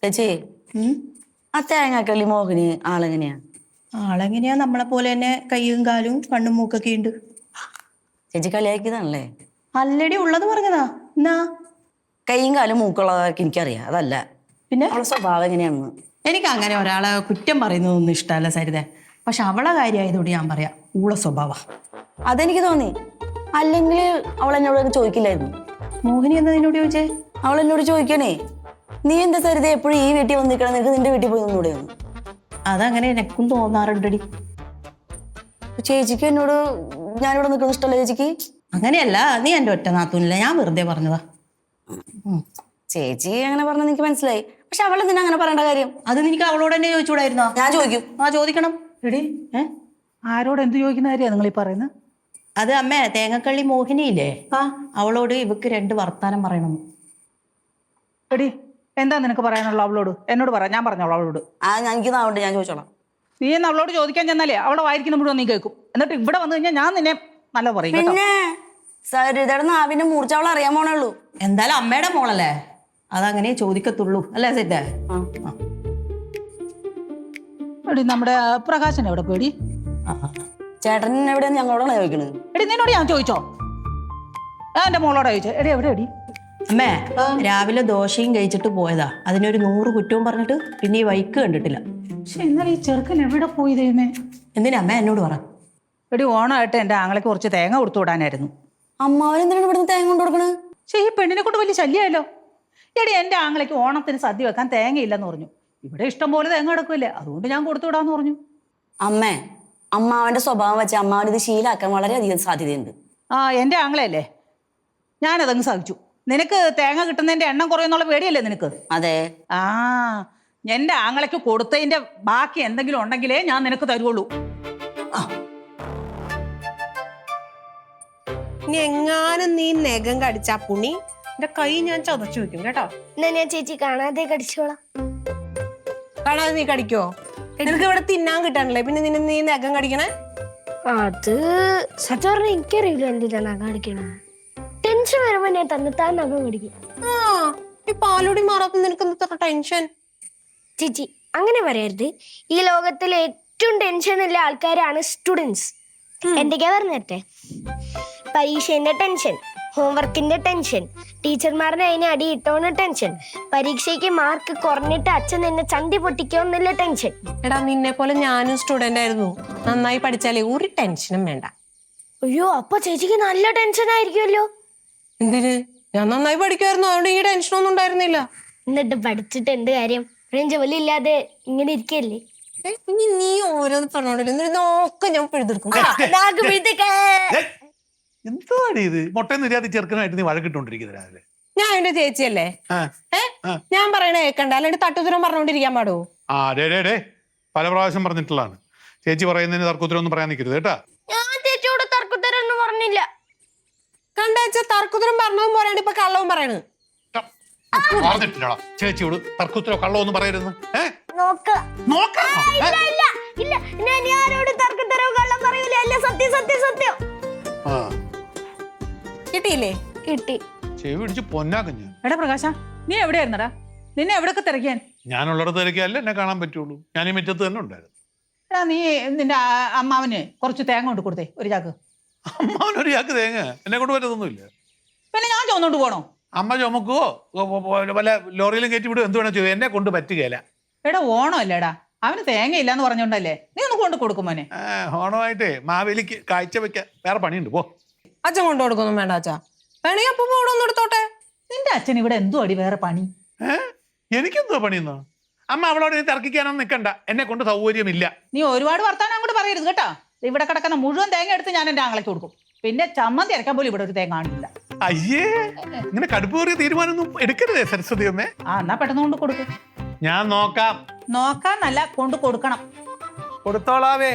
ചേച്ചി ആ തേങ്ങാക്കള്ളി മോഹിനി ആളെങ്ങനെയാ? ആളെങ്ങനെയാ? നമ്മളെ പോലെ തന്നെ കയ്യും കാലും കണ്ണും മൂക്കൊക്കെ ഉണ്ട്. ചേച്ചി കളിയാക്കിയതാണല്ലേ? അല്ലടി ഉള്ളത് പറഞ്ഞതാ. എന്നാ കയ്യും കാലും മൂക്കുള്ളതൊക്കെ എനിക്കറിയാം, അതല്ല പിന്നെ അവളെ സ്വഭാവം എങ്ങനെയാണെന്ന്. എനിക്ക് അങ്ങനെ ഒരാളെ കുറ്റം പറയുന്നതൊന്നും ഇഷ്ടമല്ല സരിത. പക്ഷെ അവളെ കാര്യമായതുകൊണ്ട് ഞാൻ പറയാം, ഊള സ്വഭാവ. അതെനിക്ക് തോന്നി, അല്ലെങ്കിൽ അവൾ എന്നോട് ചോദിക്കില്ലായിരുന്നു. മോഹിനി എന്താ നിന്നോട് ചോദിച്ചേ? അവൾ എന്നോട് ചോദിക്കണേ, നീ എന്താ സരിത എപ്പോഴും ഈ വീട്ടിൽ വന്ന് നിൽക്കണം, നിനക്ക് നിന്റെ വീട്ടിൽ പോയി ഒന്നുകൂടെ ഒന്ന്. അതങ്ങനെ എനക്കും തോന്നാറുണ്ടടി. ചേച്ചിക്ക് എന്നോട് ഞാനിവിടെ നിൽക്കുന്ന ഇഷ്ടമല്ല ചേച്ചിക്ക്? അങ്ങനെയല്ല, നീ എൻ്റെ ഒറ്റ നാത്തൂനില്ല, ഞാൻ വെറുതെ പറഞ്ഞതാ. ചേച്ചി അങ്ങനെ പറഞ്ഞ എനിക്ക് മനസ്സിലായി. പക്ഷെ അവൾ എന്തിനാ അങ്ങനെ പറയേണ്ട കാര്യം? അത് നിനക്ക് അവളോട് തന്നെ ചോദിച്ചുകൂടായിരുന്നോ? ഞാൻ ചോദിക്കും. ചോദിക്കണം. എടി ആരോട് എന്ത് ചോദിക്കുന്ന കാര്യമാണ് നിങ്ങൾ ഈ പറയുന്നത്? അത് അമ്മേ, തേങ്ങക്കള്ളി മോഹിനിയില്ലേ, അവളോട് ഇവക്ക് 2 വർത്താനം പറയണം. എടി എന്താ നിനക്ക് പറയാനുള്ള അവളോട്? എന്നോട് പറ, ഞാൻ പറഞ്ഞോളാം അവളോട്. എനിക്ക് നാവുണ്ട്, ഞാൻ ചോദിച്ചോളാം. നീ എന്ന് അവളോട് ചോദിക്കാൻ ചെന്നാലേ അവളെ വായിരിക്കുന്ന മുഴുവൻ നീ കേൾക്കും. എന്നിട്ട് ഇവിടെ വന്നു കഴിഞ്ഞാൽ ഞാൻ നിന്നെ നല്ല പറയും. പിന്നെ സരിതയുടെ നാവിന്റെ മൂർച്ച അവൾ അറിയാൻ പോണേ ഉള്ളൂ. എന്തായാലും അമ്മയുടെ മോളല്ലേ, അതങ്ങനെ ചോദിക്കത്തുള്ളൂ അല്ലേ സരിത? എടി നമ്മുടെ പ്രകാശൻ എവിടെ പോയി? ചേട്ടൻ എവിടെയാണ് ഞങ്ങളോടാണ് ചോദിക്കണത്. എടി നിന്നോട് ഞാൻ ചോദിച്ചോ? എന്റെ മോളോടാ ചോദിച്ചോ. എടി എവിടെ എടി? അമ്മേ, രാവിലെ ദോശയും കഴിച്ചിട്ട് പോയതാ, അതിനൊരു 100 കുറ്റവും പറഞ്ഞിട്ട് പിന്നെ ഈ വൈക്ക് കണ്ടിട്ടില്ല. പക്ഷെ എന്നാലും ഈ ചെറുക്കൻ എവിടെ പോയി ദൈവമേ? എന്തിനാ അമ്മ എന്നോട് പറ. എടി ഓണമായിട്ട് എന്റെ ആങ്ങളേക്ക് കുറച്ച് തേങ്ങ കൊടുത്തു വിടാനായിരുന്നു. അമ്മാവൻ എന്തിനാണ് ഇവിടുന്ന് തേങ്ങ കൊണ്ട് കൊടുക്കണത്? പക്ഷെ ഈ പെണ്ണിനെ കൊണ്ട് വലിയ ശല്യമായല്ലോ. എടി എന്റെ ആങ്ങളേക്ക് ഓണത്തിന് സദ്യ വെക്കാൻ തേങ്ങയില്ലെന്ന് പറഞ്ഞു. ഇവിടെ ഇഷ്ടം പോലെ തേങ്ങ കിടക്കില്ലേ, അതുകൊണ്ട് ഞാൻ കൊടുത്തു വിടാന്ന് പറഞ്ഞു. അമ്മേ, അമ്മാവന്റെ സ്വഭാവം വെച്ച് അമ്മാവൻ ഇത് ശീലാക്കാൻ വളരെയധികം സാധ്യതയുണ്ട്. എന്റെ ആങ്ങളയല്ലേ, ഞാനതങ്ങ് സഹിച്ചു. നിനക്ക് തേങ്ങ കിട്ടുന്നതിന്റെ എണ്ണം കുറയുന്നുള്ള പേടിയല്ലേ നിനക്ക്? അതെ. എന്റെ ആങ്ങളയ്ക്ക് കൊടുത്തതിന്റെ ബാക്കി എന്തെങ്കിലും ഉണ്ടെങ്കിലേ ഞാൻ നിനക്ക് തരുള്ളൂ. ഇനി എങ്ങാനും നീ നഖം കടിച്ചാ പുണി എന്റെ കൈ ഞാൻ ചതച്ചു വെക്കും കേട്ടോ. എന്നാ ഞാൻ ചേച്ചി കാണാതെ കടിച്ചോളാം. കാണാതെ നീ കടിക്കോ? നിനക്ക് ഇവിടെ തിന്നാൻ കിട്ടാനല്ലേ, പിന്നെ നീ നഖം കടിക്കണേ? അത് സത്യം പറഞ്ഞാൽ എനിക്കറിയില്ല എന്തിനാ നഖം കടിക്കണ. ടെൻഷൻ വരുമ്പോ ഞാൻ തന്നിട്ടാൻ നഖം കടിക്കും. ഈ പാലുടി മാറാത്ത നിനക്ക് എന്താ ടെൻഷൻ? ചേച്ചി അങ്ങനെ പറയരുത്. ഈ ലോകത്തിലെ ഏറ്റവും ടെൻഷനുള്ള ആൾക്കാരാണ് സ്റ്റുഡൻസ്. എന്തൊക്കെയാ പറഞ്ഞേ? പരീക്ഷേന്റെ ടെൻഷൻ, ഹോംവർക്കിന്റെ ടെൻഷൻ, ടീച്ചർമാരുടെ അതിനെ അടി ഇട്ടോന്ന് ടെൻഷൻ, പരീക്ഷയ്ക്ക് മാർക്ക് കുറഞ്ഞിട്ട് അച്ഛൻ എന്നെ ചന്തി പൊട്ടിക്കോന്നുള്ള ടെൻഷൻ. എടാ, നിന്നെ പോലെ ഞാനും സ്റ്റുഡന്റ് ആയിരുന്നു. നന്നായി പഠിച്ചാലേ ഒരു ടെൻഷനും വേണ്ട. അയ്യോ, അപ്പൊ ചേച്ചിക്ക് നല്ല ടെൻഷൻ ആയിരിക്കുമല്ലോ. എന്തിന്? ഞാൻ നന്നായി പഠിക്കുമായിരുന്നു, അതുകൊണ്ട് ഈ ടെൻഷനൊന്നും ഉണ്ടായിരുന്നില്ല. എന്നിട്ട് പഠിച്ചിട്ട് എന്ത് കാര്യം? ജോലി ഇല്ലാതെ ഇങ്ങനെ ഇരിക്കല്ലേ? നീ ഓരോന്ന് പറഞ്ഞോണ്ടില്ല, നോക്കെ ഞാൻ പിഴുതെടുക്കും. എന്താണ് ഇത്? മുട്ടയും നിര്യാതി ചെറുക്കനായിട്ട് നീ വഴക്കിട്ടോണ്ടിരിക്കുന്നത്? ഞാൻ എന്റെ ചേച്ചിയല്ലേ, ഞാൻ പറയണ കേക്കണ്ട, അല്ലെങ്കിൽ തട്ടുതരം പറഞ്ഞോണ്ടിരിക്കാൻ പാടുവോ? പല പ്രാവശ്യം പറഞ്ഞിട്ടുള്ളതാണ്. ചേച്ചി പറയുന്നതിന് തർക്കുത്തരം ഒന്നും പറയാൻ നിൽക്കരുത് കേട്ടാ. ഞാൻ ചേച്ചിയോട് തർക്കുത്തരം ഒന്നും പറഞ്ഞില്ല. കണ്ടാച്ച തർക്കുത്തരം പറഞ്ഞതും പോരാണ്ട് ഇപ്പൊ കള്ളവും പറയണ്. പറഞ്ഞിട്ടില്ലടാ ചേച്ചിയോട് തർക്കുത്തരോ കള്ളോ ഒന്നും പറയരുത്. കിട്ടിയില്ലേ? കിട്ടി. ചെവി പിടിച്ച് പൊന്നാക്കും ഞാൻ. എടാ പ്രകാശ, നീ എവിടെയായിരുന്നടാ? നിന്നെ എവിടെയൊക്കെ തിരക്കിയാൻ? ഞാനുള്ളിടത്ത് തിരക്കിയല്ലേ എന്നെ കാണാൻ പറ്റുള്ളൂ. ഞാൻ ഈ മുറ്റത്ത് തന്നെ ഉണ്ടായിരുന്നു. എടാ, നീ നിന്റെ അമ്മാവന് കുറച്ച് തേങ്ങ കൊണ്ട് കൊടുത്തേ, ഒരു ചാക്ക്. അമ്മാവനൊരു ചാക്ക് തേങ്ങ എന്നെ കൊണ്ട് പറ്റത്തൊന്നുമില്ല. പിന്നെ ഞാൻ ചോന്നോണ്ട് പോണോ? അമ്മ ചുമക്കുവോ വല്ല ലോറിയിലും കയറ്റി വിടുവോ എന്ത് വേണം ചെയ്യും, എന്നെ കൊണ്ട് പറ്റുകയില്ല. എടാ ഓണം അല്ലേടാ, അവന് തേങ്ങ ഇല്ലാന്ന് പറഞ്ഞോണ്ടല്ലേ നീ ഒന്ന് കൊണ്ട് കൊടുക്കും മോനെ. ഓണമായിട്ടേ മാവേലിക്ക് കാഴ്ച വെക്കാൻ വേറെ പണിയുണ്ട്. പോ. അച്ഛൻ കൊണ്ടു കൊടുക്കൊന്നും വേണ്ട അച്ഛാ, വേണമെങ്കിൽ അപ്പം ഇവിടെ ഒന്ന് എടുത്തോട്ടെ. നിന്റെ അച്ഛൻ ഇവിടെ എന്തോ അടി വേറെ പണി? എനിക്കെന്തോ പണിയെന്നോ? അമ്മ അവളോട് നീ തർക്കിക്കാനൊന്നും നിൽക്കണ്ട, എന്നെ കൊണ്ട് സൗകര്യമില്ല. നീ ഒരുപാട് വർത്താനം അങ്ങോട്ട് പറയരുത് കേട്ടാ. ഇവിടെ കിടക്കുന്ന മുഴുവൻ തേങ്ങ എടുത്ത് ഞാൻ എന്റെ ആങ്ങളയ്ക്ക് കൊടുക്കും. പിന്നെ ചമ്മന്തി അരക്കാൻ പോലും ഇവിടെ ഒരു തേങ്ങ കാണില്ല. അയ്യേ, ഇങ്ങനെ കടുപ്പ് കയറിയ തീരുമാനമൊന്നും എടുക്കരുതേ സരസ്വതി അമ്മേ. എന്നാ പെട്ടെന്ന് കൊണ്ട് കൊടുക്കും. ഞാൻ നോക്കാം. നോക്കാന്നല്ല, കൊണ്ട് കൊടുക്കണം. കൊടുത്തോളാവേ.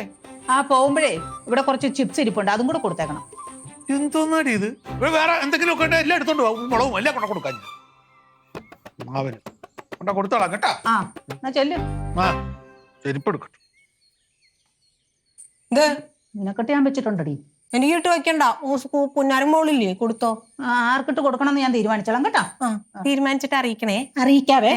പോകുമ്പോഴേ ഇവിടെ കുറച്ച് ചിപ്സ് ഇരിപ്പുണ്ട്, അതും കൂടെ കൊടുത്തേക്കണം. എന്തോന്നാടി ഇത്? വേറെ എന്തെങ്കിലും ഒക്കെ എല്ലാം എടുത്തോണ്ട് പോകും, മുളകും എല്ലാം കൊണ്ട കൊടുക്കാൻ. അവന് കൊണ്ട കൊടുത്തോളാം കേട്ടാ. എന്നാ ചെല്ലും. ചെരുപ്പ് എടുക്കട്ടെ. നിനക്കിട്ട് ഞാൻ വെച്ചിട്ടുണ്ടടി. എനിക്ക് ഇട്ട് വെക്കണ്ട, പുന്നാരം മോളില്ലേ, കൊടുത്തോ. ആർക്കിട്ട് കൊടുക്കണം എന്ന് ഞാൻ തീരുമാനിച്ചോളാം കേട്ടാ. തീരുമാനിച്ചിട്ട് അറിയിക്കണേ. അറിയിക്കാവേ.